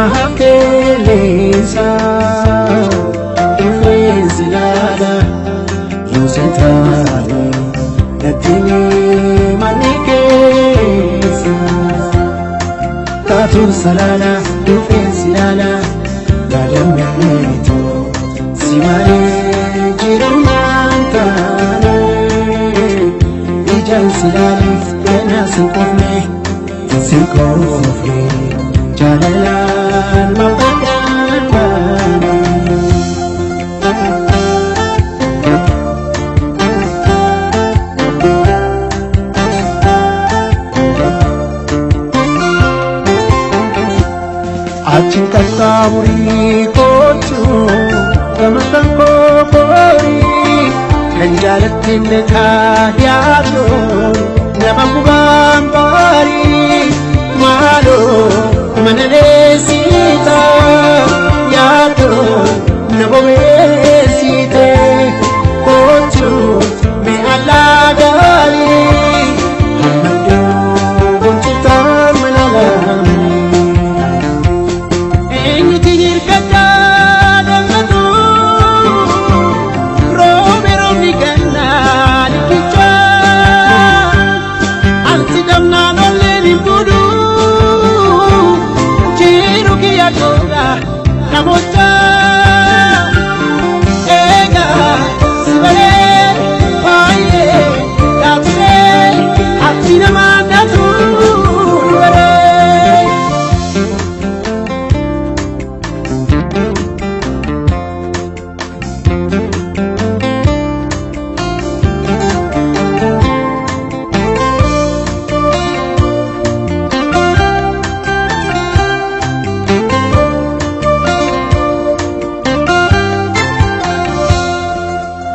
Mahakelesa Influensi lada Yusentale Natini manikesa Tatu salala Influensi lala Gadameto Simale Jirumantane Ijan silale Kena sinkofne Sinkofne Jalalan mawdakan bani Achin kakawri kochu Kamatan ko kori Kanjalatin thadyato Nababubang bari Malo Manalesita Yato Nabawesite Kochu Me alagali Hamadu Bunchitan Malalami Enyu tigir kata Dangatu Romero Migana Likicha Antidamna Noleni Budu Namota Ega Sibale Paye Tate Atina Mandatu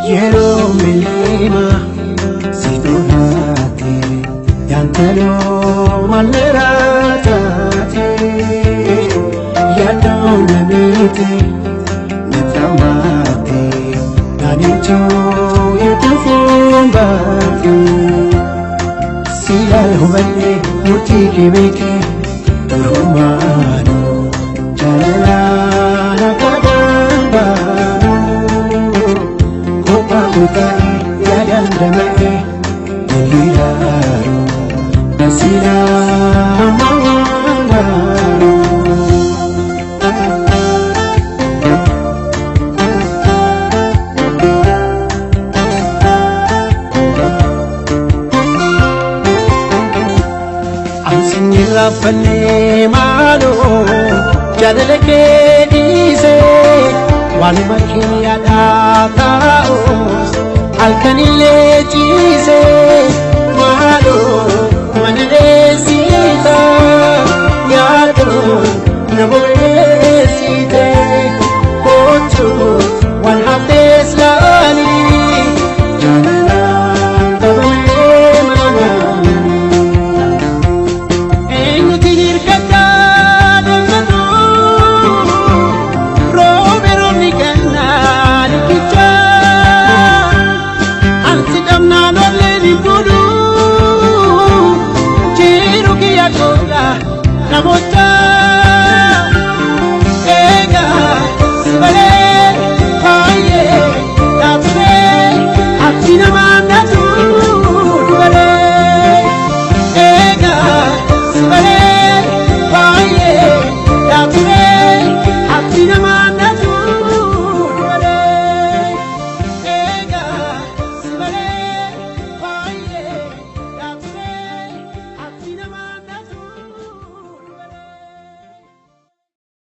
Yero milima Sitonate Yantalo Maleratate Yadon Namite Netamate Nanicho Yutufumbate Sila Humane Muti Kimike Rumano Jalala Kadambano Bukai yadan damai Nililaro Nasila mawangaro Ansinira pane malo Jadaleke dise Wali makin yadataos Alkanile jise Malo manalesita